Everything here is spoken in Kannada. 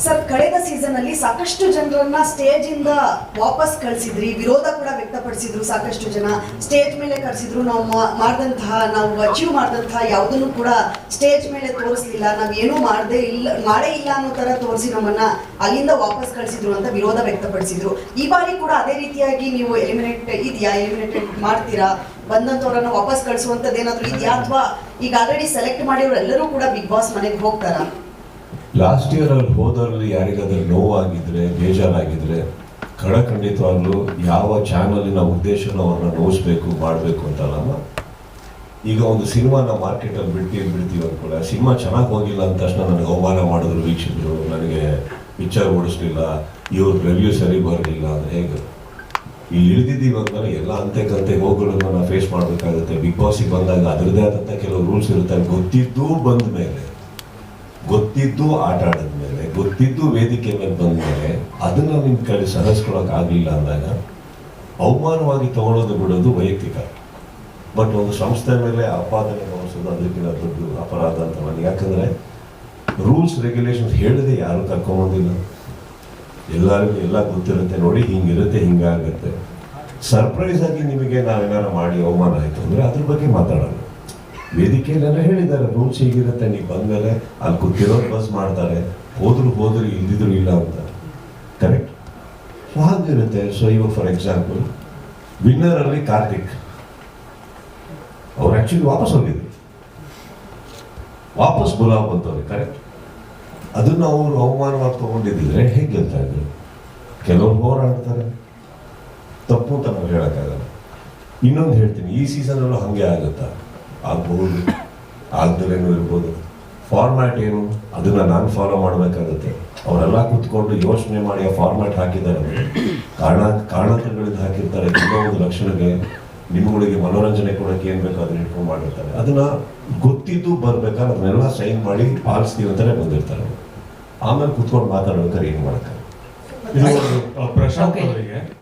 ಸರ್, ಕಳೆದ ಸೀಸನ್ ಅಲ್ಲಿ ಸಾಕಷ್ಟು ಜನರನ್ನ ಸ್ಟೇಜ್ ಇಂದ ವಾಪಸ್ ಕಳಿಸಿದ್ರಿ, ವಿರೋಧ ಕೂಡ ವ್ಯಕ್ತಪಡಿಸಿದ್ರು. ಸಾಕಷ್ಟು ಜನ ಸ್ಟೇಜ್ ಮೇಲೆ ಕರೆಸಿದ್ರು, ನಾವು ಅಚೀವ್ ಮಾಡಿದಂತಹ ಯಾವುದನ್ನು ಕೂಡ ಸ್ಟೇಜ್ ಮೇಲೆ ತೋರಿಸ್ಲಿಲ್ಲ, ನಾವ್ ಏನೂ ಮಾಡೇ ಇಲ್ಲ ಅನ್ನೋ ತರ ತೋರಿಸಿ ನಮ್ಮನ್ನ ಅಲ್ಲಿಂದ ವಾಪಸ್ ಕಳಿಸಿದ್ರು ಅಂತ ವಿರೋಧ ವ್ಯಕ್ತಪಡಿಸಿದ್ರು. ಈ ಬಾರಿ ಕೂಡ ಅದೇ ರೀತಿಯಾಗಿ ನೀವು ಎಲಿಮಿನೇಟೆಡ್ ಮಾಡ್ತೀರಾ? ಬಂದಂತವ್ರನ್ನ ವಾಪಸ್ ಕಳಿಸುವಂತದ್ದೇನಾದ್ರೂ ಇದೆಯಾ, ಅಥವಾ ಈಗ ಆಲ್ರೆಡಿ ಸೆಲೆಕ್ಟ್ ಮಾಡಿರೋರೆಲ್ಲರೂ ಕೂಡ ಬಿಗ್ ಬಾಸ್ ಮನೆಗೆ ಹೋಗ್ತಾರಾ? ಲಾಸ್ಟ್ ಇಯರ್ ಅಲ್ಲಿ ಹೋದವರಲ್ಲಿ ಯಾರಿಗಾದ್ರೂ ನೋವಾಗಿದ್ರೆ, ಬೇಜಾರಾಗಿದ್ರೆ ಖಂಡಿತವಾಗ್ಲೂ ಯಾವ ಚಾನಲಿನ ಉದ್ದೇಶನ ಅವ್ರನ್ನ ನೋಯಿಸ್ಬೇಕು ಮಾಡಬೇಕು ಅಂತಲ್ಲ. ಈಗ ಒಂದು ಸಿನಿಮಾನ ಮಾರ್ಕೆಟಲ್ಲಿ ಬಿಡ್ತೀವಿ ಅಂದ್ಕೊಳ್ಳಿ, ಸಿನಿಮಾ ಚೆನ್ನಾಗಿ ಹೋಗಿಲ್ಲ ಅಂದ ತಕ್ಷಣ ನನಗೆ ಅವಮಾನ ಮಾಡಿದ್ರು ವೀಕ್ಷಕರು, ನನಗೆ ಪಿಕ್ಚರ್ ಓಡಿಸ್ಲಿಲ್ಲ, ಇವ್ರ ರಿವ್ಯೂ ಸರಿ ಬರಲಿಲ್ಲ ಅಂದರೆ ಹೇಗೆ? ಇಲ್ಲಿ ಇಳಿದಿದ್ದೀವಿ ಅಂತಾನೆ ಎಲ್ಲ ಅಂತೆ ಹೋಗೋದನ್ನ ನಾವು ಫೇಸ್ ಮಾಡಬೇಕಾಗುತ್ತೆ. ಬಿಗ್ ಬಾಸಿಗೆ ಬಂದಾಗ ಅದರದೇ ಆದಂಥ ಕೆಲವು ರೂಲ್ಸ್ ಇರುತ್ತೆ. ಗೊತ್ತಿದ್ದು ಆಟ ಆಡಿದ್ಮೇಲೆ, ಗೊತ್ತಿದ್ದು ವೇದಿಕೆ ಮೇಲೆ ಬಂದಮೇಲೆ ಅದನ್ನು ನಿಮ್ಮ ಕಡೆ ಸಹಿಸ್ಕೊಳಕ್ ಆಗಲಿಲ್ಲ ಅಂದಾಗ ಅವಮಾನವಾಗಿ ತಗೊಳ್ಳೋದು ಬಿಡೋದು ವೈಯಕ್ತಿಕ. ಬಟ್ ಒಂದು ಸಂಸ್ಥೆ ಮೇಲೆ ಆಪಾದನೆ ಮಾಡಿಸೋದು ಅದಕ್ಕಿಂತ ದೊಡ್ಡ ಅಪರಾಧ ಅಂತ ನನಗೆ. ಯಾಕಂದರೆ ರೂಲ್ಸ್ ರೆಗ್ಯುಲೇಷನ್ಸ್ ಹೇಳಿದೆ ಯಾರು ಕರ್ಕೊಂಬಂದಿಲ್ಲ, ಎಲ್ಲರಿಗೂ ಎಲ್ಲ ಗೊತ್ತಿರುತ್ತೆ. ನೋಡಿ ಹಿಂಗಿರುತ್ತೆ, ಹಿಂಗಾಗುತ್ತೆ. ಸರ್ಪ್ರೈಸ್ ಆಗಿ ನಿಮಗೆ ನಾವೇನಾರು ಮಾಡಿ ಅವಮಾನ ಆಯಿತು ಅಂದರೆ ಅದ್ರ ಬಗ್ಗೆ ಮಾತಾಡೋಣ. ವೇದಿಕೆಯಲ್ಲೆಲ್ಲ ಹೇಳಿದ್ದಾರೆ ರೂಲ್ಸ್ ಹೀಗಿರುತ್ತೆ, ನೀವು ಬಂದಮೇಲೆ ಅಲ್ಲಿ ಕೂತಿರೋರು ಬಸ್ ಮಾಡ್ತಾರೆ, ಹೋದ್ರು ಇಲ್ದಿದ್ರು ಇಲ್ಲ ಅಂತ. ಕರೆಕ್ಟ್? ಸೊ ಹಾಗಿರುತ್ತೆ. ಸೊ ಇವಾಗ ಫಾರ್ ಎಕ್ಸಾಂಪಲ್ ವಿನ್ನರಲ್ಲಿ ಕಾರ್ತಿಕ್ ಅವ್ರು ಆ್ಯಕ್ಚುಲಿ ವಾಪಸ್ ಹೋಗಿದ್ರು, ವಾಪಸ್ ಗುಲಾಬ್ ಬಂತವ್ರಿಗೆ. ಕರೆಕ್ಟ್? ಅದನ್ನು ಅವರು ಅವಮಾನವಾಗಿ ತೊಗೊಂಡಿದ್ದಿದ್ರೆ ಹೇಗೆ ಗೆಲ್ತಾ ಇದ್ರು? ಕೆಲವರು ಹೋರಾಡ್ತಾರೆ, ತಪ್ಪು ಅಂತ ನಾವು ಹೇಳೋಕ್ಕಾಗಲ್ಲ. ಇನ್ನೊಂದು ಹೇಳ್ತೀನಿ, ಈ ಸೀಸನಲ್ಲೂ ಹಾಗೆ ಆಗುತ್ತಾ? ಆಗ್ಬಹುದು, ಆಗ್ದಲೇನೂ ಇರ್ಬೋದು. ಫಾರ್ಮ್ಯಾಟ್ ಏನು ಅದನ್ನು ನಾನು ಫಾಲೋ ಮಾಡಬೇಕಾಗುತ್ತೆ. ಅವರೆಲ್ಲ ಕೂತ್ಕೊಂಡು ಯೋಚನೆ ಮಾಡಿ ಆ ಫಾರ್ಮ್ಯಾಟ್ ಹಾಕಿದ್ದಾರೆ, ಕಾರಣಗಳಿಂದ ಹಾಕಿರ್ತಾರೆ. ಕೆಲವೊಂದು ಲಕ್ಷಣಕ್ಕೆ ನಿಮ್ಮಗಳಿಗೆ ಮನೋರಂಜನೆ ಕೊಡೋಕ್ಕೆ ಏನು ಬೇಕು ಅದನ್ನ ಇಟ್ಕೊಂಡು ಮಾಡಿರ್ತಾರೆ. ಅದನ್ನು ಗೊತ್ತಿದ್ದು ಬರ್ಬೇಕಾದ್ರೆ ಅದನ್ನೆಲ್ಲ ಸೈನ್ ಮಾಡಿ ಪಾಲಿಸ್ತೀವಿ ಅಂತಲೇ ಬಂದಿರ್ತಾರೆ. ಆಮೇಲೆ ಕೂತ್ಕೊಂಡು ಮಾತಾಡ್ಬೇಕಾದ್ರೆ ಏನು ಮಾಡೋಕ್ಕಾಗಲ್ಲ. ಪ್ರಶಾಂತ್ ಅವರಿಗೆ